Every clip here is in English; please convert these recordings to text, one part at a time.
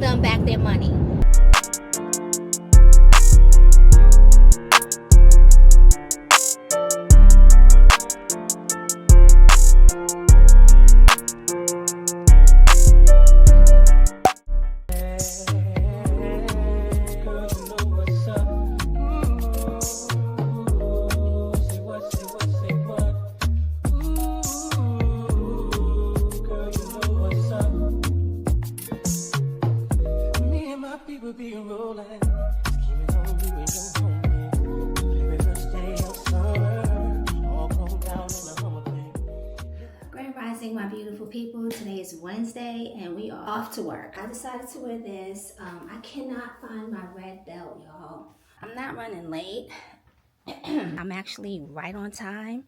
them back their money. My beautiful people, today is Wednesday and we are off to work. I decided to wear this. I cannot find my red belt, y'all. I'm not running late. I'm actually right on time.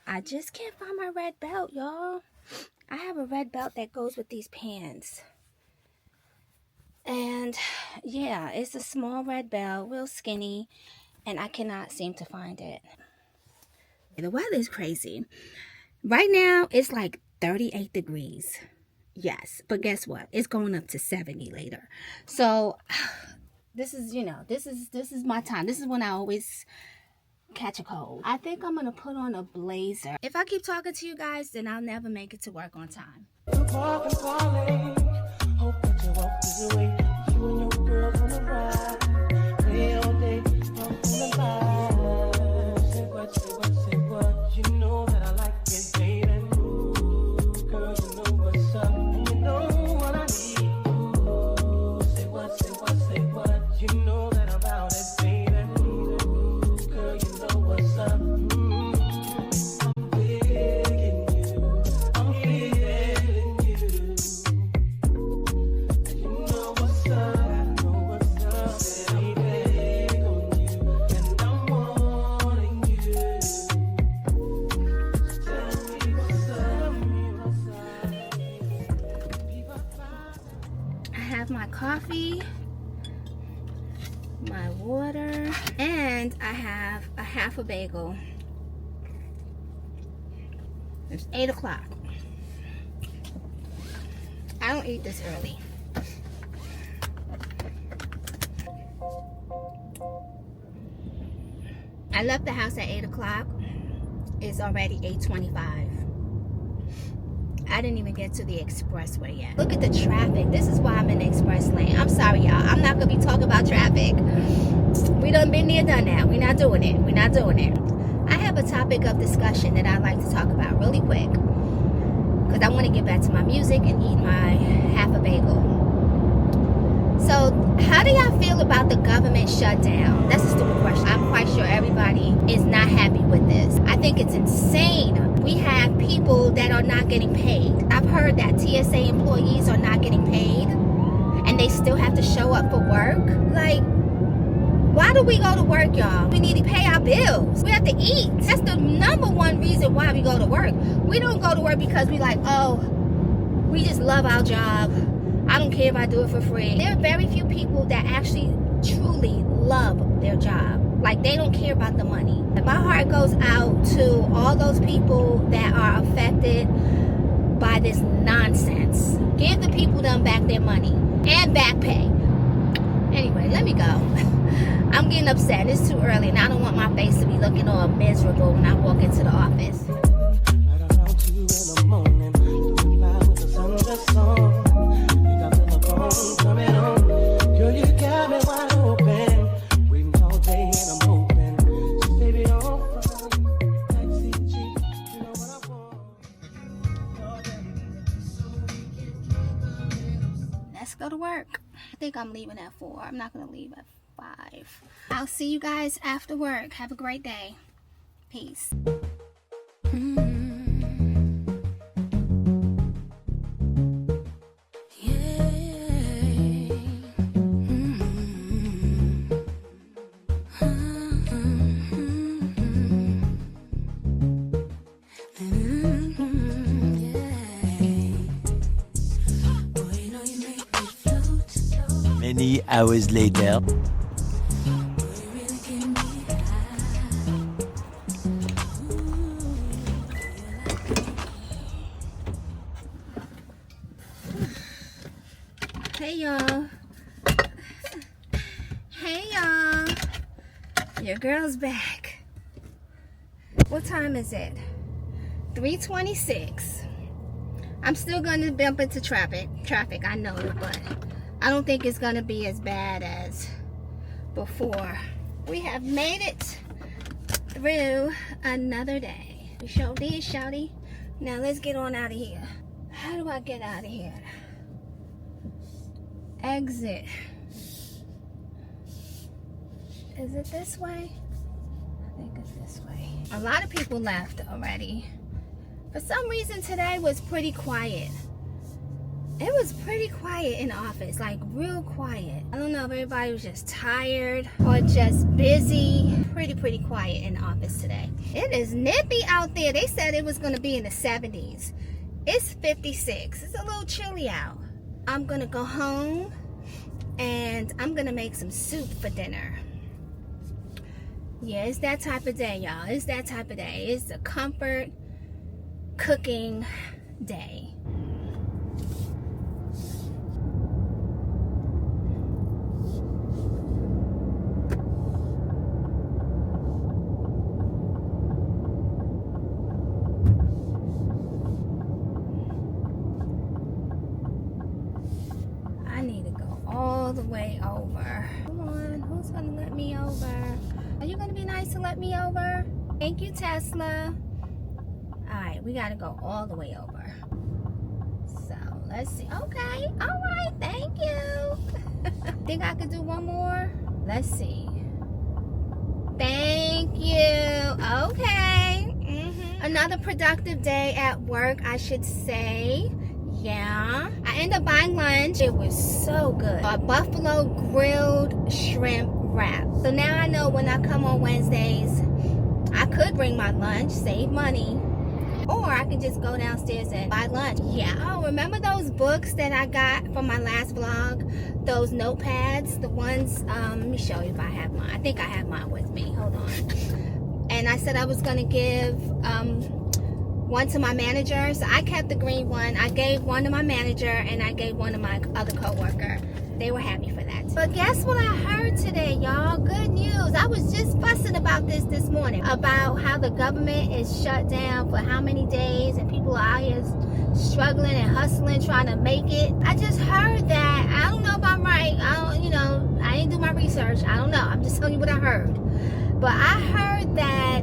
I just can't find my red belt, y'all. I have a red belt that goes with these pants. And yeah, it's a small red belt, real skinny, and I cannot seem to find it. The weather is crazy. Right now, it's like 38 degrees. Yes, but guess what? It's going up to 70 later. So this is, this is my time. This is when I always catch a cold. I think I'm gonna put on a blazer. If I keep talking to you guys, then I'll never make it to work on time. My coffee, my water, and I have a half a bagel. It's 8 o'clock. I don't eat this early. I left the house at 8 o'clock. It's already 8:25. I didn't even get to the expressway yet. Look at the traffic. This is why I'm in the express lane. I'm sorry, y'all. I'm not going to be talking about traffic. We done been there, done that. We're not doing it. We're not doing it. I have a topic of discussion that I'd like to talk about really quick. Because I want to get back to my music and eat my half a bagel. So, how do y'all feel about the government shutdown? That's a stupid question. I'm quite sure everybody is not happy with this. I think it's insane. We have people that are not getting paid. I've heard that TSA employees are not getting paid and they still have to show up for work. Like, why do we go to work, y'all? We need to pay our bills. We have to eat. That's the number one reason why we go to work. We don't go to work because we like, oh, we just love our job. I don't care if I do it for free. There are very few people that actually truly love their job. Like, they don't care about the money. And my heart goes out to all those people that are affected by this nonsense. Give the people them back their money and back pay. Anyway, let me go. I'm getting upset. It's too early and I don't want my face to be looking all miserable when I walk into the office. Let's go to work. I think I'm leaving at 4. I'm not going to leave at 5. I'll see you guys after work. Have a great day. Peace. Many hours later. Hey Hey y'all. Hey y'all. Your girl's back. What time is it? 3:26. I'm still gonna bump into traffic, I know, but I don't think it's gonna be as bad as before. We have made it through another day. We sure did, shouty. Now let's get on out of here. How do I get out of here? Exit. Is it this way? I think it's this way. A lot of people left already. For some reason today was pretty quiet. It was pretty quiet in the office, like real quiet. I don't know if everybody was just tired or just busy. Pretty quiet in the office today. It is nippy out there. They said it was gonna be in the 70s. It's 56. It's a little chilly out. I'm gonna go home and I'm gonna make some soup for dinner. Yeah, it's that type of day, y'all. It's that type of day. It's a comfort cooking day. I need to go all the way over. Come on, who's gonna let me over? Are you gonna be nice to let me over? Thank you, Tesla. Alright, we gotta go all the way over. So, let's see. Okay, alright, thank you. Think I could do one more? Let's see. Thank you. Okay. Another productive day at work, I should say. Yeah. I ended up buying lunch. It was so good. A buffalo grilled shrimp wrap. So now I know when I come on Wednesdays, I could bring my lunch, save money. Or I can just go downstairs and buy lunch. Yeah. Oh, remember those books that I got from my last vlog? Those notepads? The ones, let me show you if I have mine. I think I have mine with me. Hold on. And I said I was going to give one to my manager. So I kept the green one. I gave one to my manager and I gave one to my other coworker. They were happy for that. But guess what I heard today, y'all? Good news. I was just fussing about this morning. About how the government is shut down for how many days and people are out here struggling and hustling, trying to make it. I just heard that. I don't know if I'm right. I didn't do my research. I don't know. I'm just telling you what I heard. But I heard that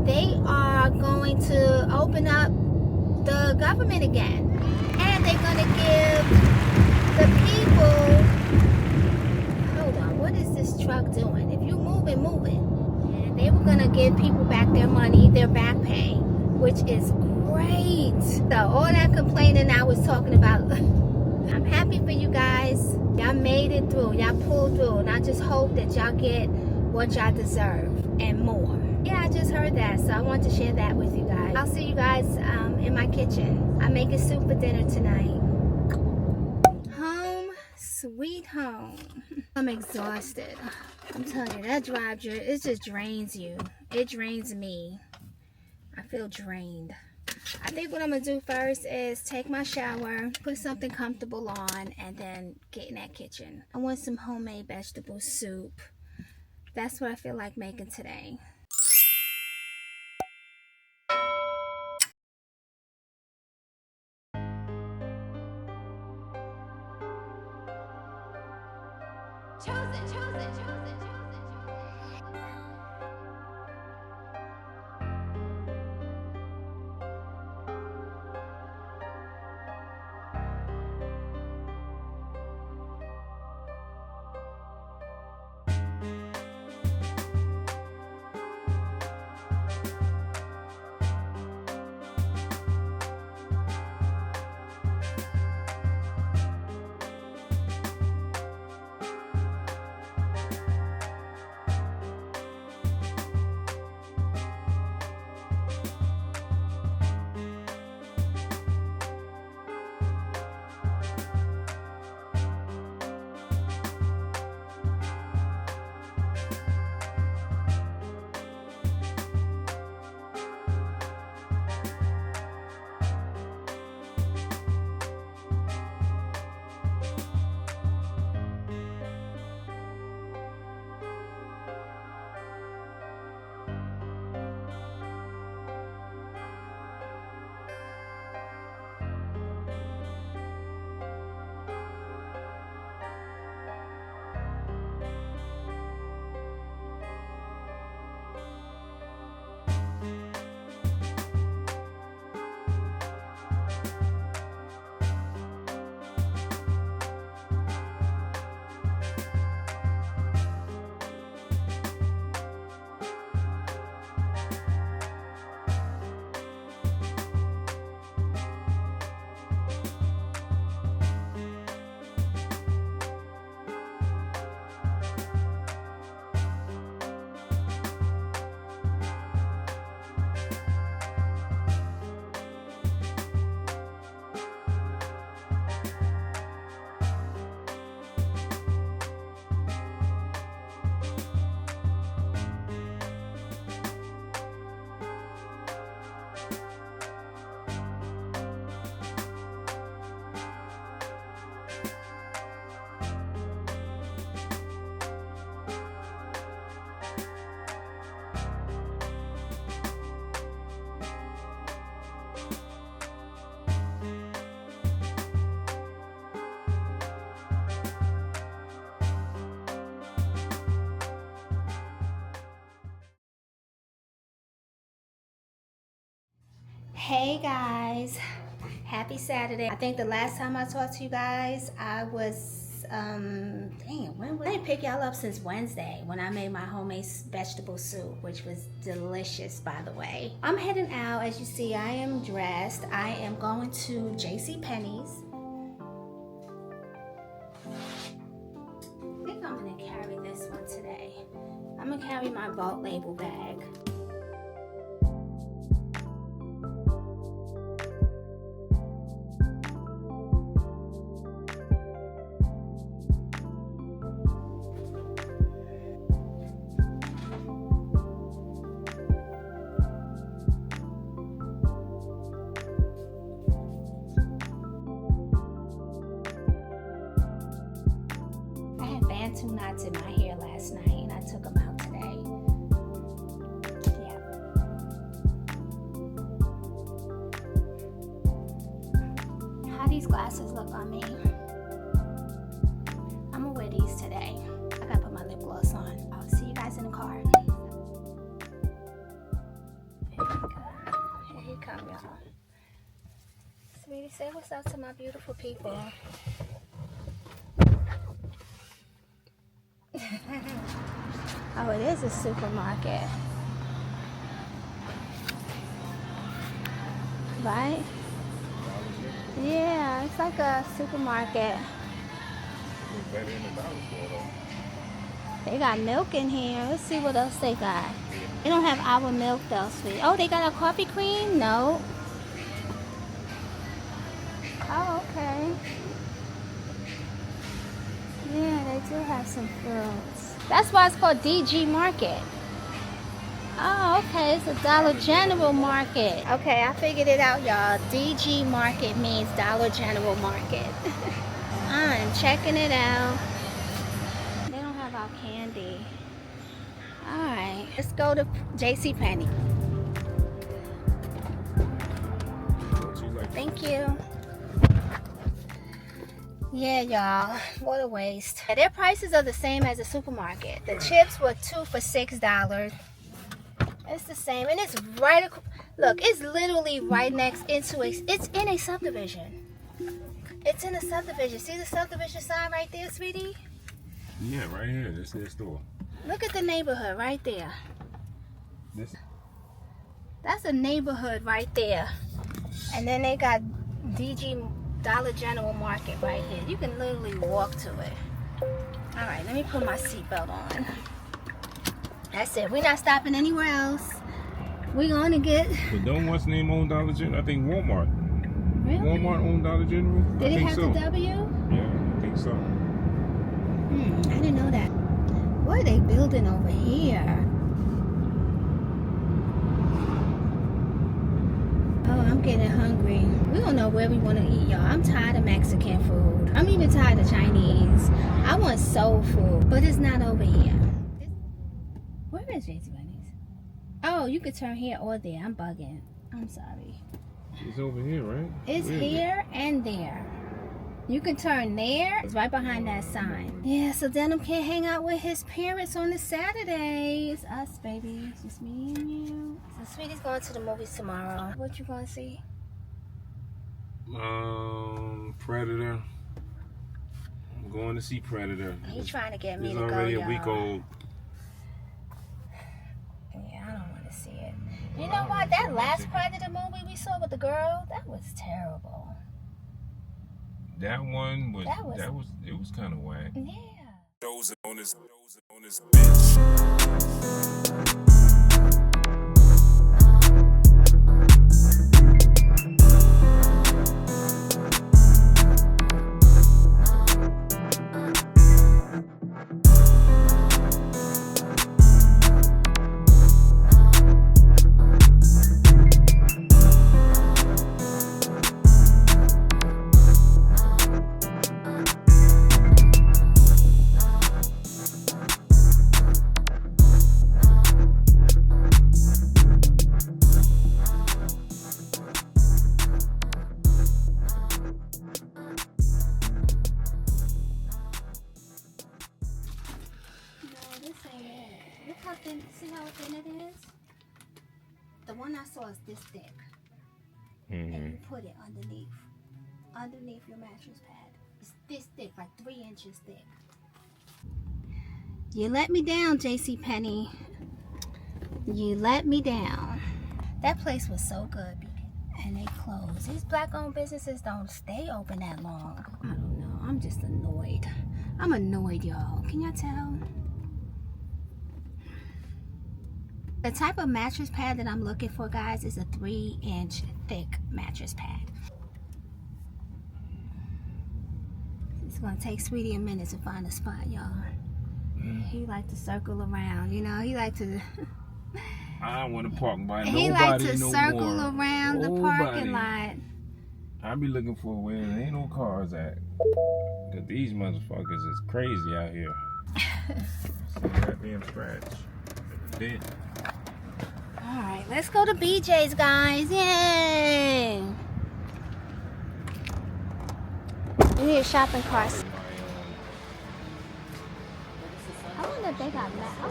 they are going to open up the government again. And they're going to give the people, hold on, what is this truck doing? If you move it. And they were gonna give people back their money, their back pay, which is great. So all that complaining I was talking about, I'm happy for you guys. Y'all made it through, y'all pulled through, and I just hope that y'all get what y'all deserve and more. Yeah, I just heard that, so I want to share that with you guys. I'll see you guys in my kitchen. I'm making soup for dinner tonight. Sweet home. I'm exhausted. I'm telling you, that drive, it just drains you. It drains me. I feel drained. I think what I'm going to do first is take my shower, put something comfortable on, and then get in that kitchen. I want some homemade vegetable soup. That's what I feel like making today. Chosen. Hey guys, happy Saturday. I think the last time I talked to you guys, I was, when I didn't pick y'all up since Wednesday when I made my homemade vegetable soup, which was delicious, by the way. I'm heading out. As you see, I am dressed. I am going to JCPenney's. I think I'm gonna carry this one today. I'm gonna carry my Vault label bag. Two knots in my hair last night and I took them out today. Yeah. How these glasses look on me? I'm gonna wear these today. I gotta put my lip gloss on. I'll see you guys in the car. Here you come, y'all. Sweetie, say what's up to my beautiful people. Oh, it is a supermarket. Right? Yeah, it's like a supermarket. It's better than the dollar store though. They got milk in here. Let's see what else they got. They don't have our milk though, sweet. Oh, they got a coffee cream? No. Oh, okay. Yeah, they do have some fruits. That's why it's called DG Market. Oh, okay. It's a Dollar General Market. Okay, I figured it out, y'all. DG Market means Dollar General Market. I'm checking it out. They don't have our candy. Alright, let's go to JCPenney. Thank you. Yeah, y'all, what a waste. Their prices are the same as a supermarket. The chips were 2 for $6. It's the same, and it's right. Look, it's literally right next into a. It's in a subdivision. It's in a subdivision. See the subdivision sign right there, sweetie? Yeah, right here. This is their store. Look at the neighborhood right there. That's a neighborhood right there. And then they got DG Dollar General Market right here. You can literally walk to it. All right, let me put my seatbelt on. That's it. We're not stopping anywhere else. We're going to get... But don't what's the name own Dollar General? I think Walmart. Really? Walmart owned Dollar General? Did it have so. the W? Yeah, I think so. I didn't know that. What are they building over here? Oh, I'm getting hungry. We don't know where we want to eat, y'all. I'm tired of Mexican food. I'm even tired of Chinese. I want soul food, but it's not over here. Where is JCPenney's? Oh, you could turn here or there. I'm bugging. I'm sorry. It's over here, right? It's here and there. You can turn there. It's right behind that sign. Yeah, so Denim can't hang out with his parents on the Saturday. It's us, baby. It's just me and you. So Sweetie's going to the movies tomorrow. What you going to see? Predator. I'm going to see Predator. He's trying to get me It's to go, already a y'all. week old. Yeah, I don't want to see it. You know what? That last Predator movie we saw with the girl, that was terrible. That one was it was kind of whack. Yeah. Those on this bitch. See how thin it is? The one I saw is this thick. and you put it underneath your mattress pad. It's this thick, like 3 inches thick. You let me down, JCPenney. You let me down. That place was so good, and they closed. These black-owned businesses don't stay open that long. I don't know. I'm just annoyed. I'm annoyed, y'all. Can y'all tell? The type of mattress pad that I'm looking for, guys, is a 3-inch thick mattress pad. It's gonna take Sweetie a minute to find a spot, y'all. He like to circle around, you know. He like to. I don't want to park by nobody. He like to no circle more. around the parking lot. I be looking for where there ain't no cars at. Cause these motherfuckers is crazy out here. See that damn scratch. Dead. All right, let's go to BJ's, guys. Yay! We need a shopping cart. I wonder if they got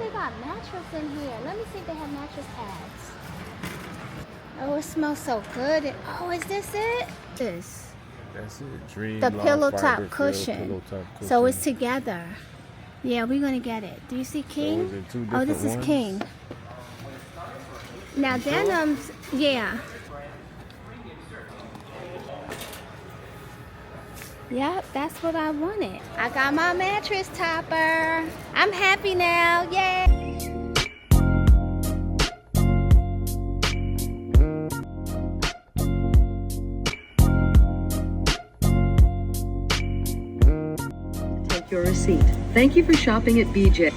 they got mattress in here. Let me see if they have mattress pads. Oh, it smells so good. Oh, is this it? This. That's it. Dream The Long pillow Fiber top Feel cushion. Pillow top cushion. So it's together. Yeah, we're gonna get it. Do you see King? So is it 2 Oh, different this is ones? King. Now Denim's, yeah. Yep, that's what I wanted. I got my mattress topper. I'm happy now. Yay! Take your receipt. Thank you for shopping at BJ.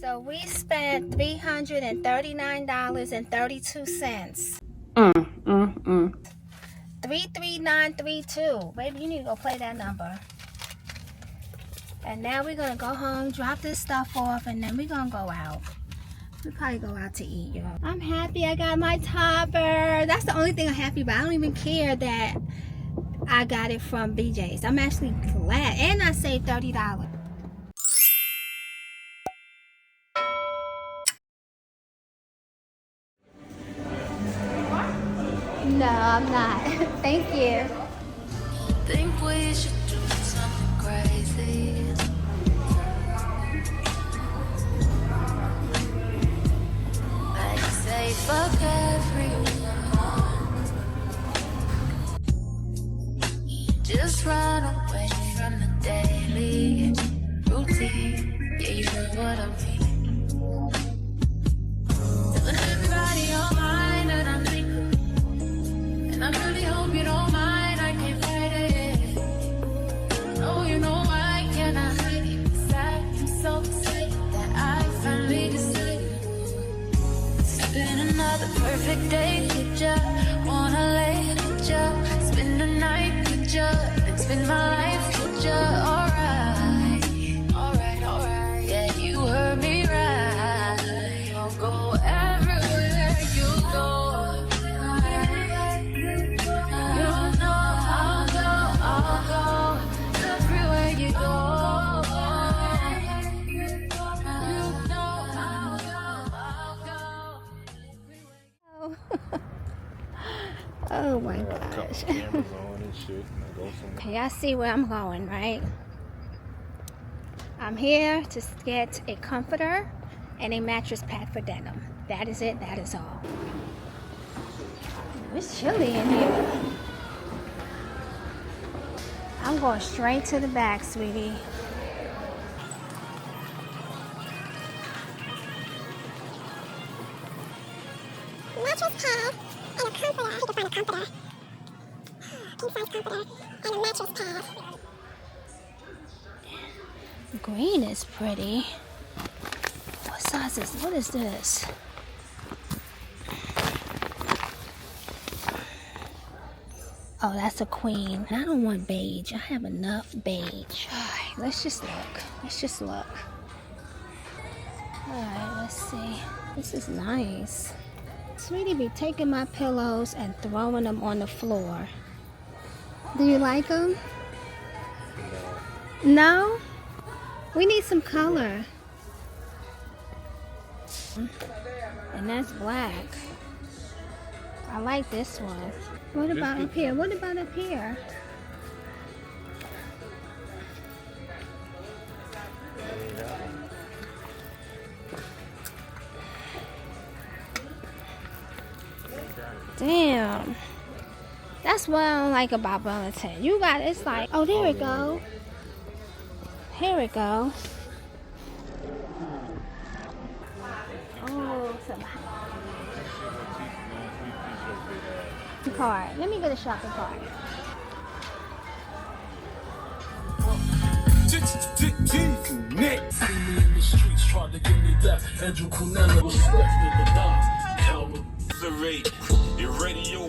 So we spent $339.32. 33932. Baby, you need to go play that number. And now we're gonna go home, drop this stuff off, and then we're gonna go out. We'll probably go out to eat, y'all. I'm happy I got my topper. That's the only thing I'm happy about. I don't even care that I got it from BJ's. I'm actually glad. And I saved $30. No, I'm not. Thank you. Think we should do something crazy. Like say fuck everyone. Just run away from the daily routine. Yeah, you know what I mean. Telling everybody on mine that I'm thinking. And I really hope you don't mind, I can't fight it. Oh, you know I cannot hide it. Sad, I'm so excited that I finally decided to spend another perfect day with ya. Wanna lay with ya, spend the night with ya, and spend my life with ya. Alright, alright, alright. Yeah, you heard me right. I'll go everywhere you go. Oh my gosh. Y'all see where I'm going, right? I'm here to get a comforter and a mattress pad for Denim. That is it. That is all. It's chilly in here. I'm going straight to the back, sweetie. Mattress pad and a comforter. I can find a comforter. King size comforter and a mattress pad. Green is pretty. What size is? What is this? Oh, that's a queen. I don't want beige. I have enough beige. All right, let's just look. Let's just look. All right, let's see. This is nice. Sweetie be taking my pillows and throwing them on the floor. Do you like them? No? We need some color. And that's black. I like this one. What about up here? What about up here? Damn. That's what I don't like about Burlington. You got, it's like, oh, there we go. Here we go. Oh, some card. Let me get a shopping cart. See me in the streets trying to give me that Andrew Cunanan respect in the dime. You ready, yo?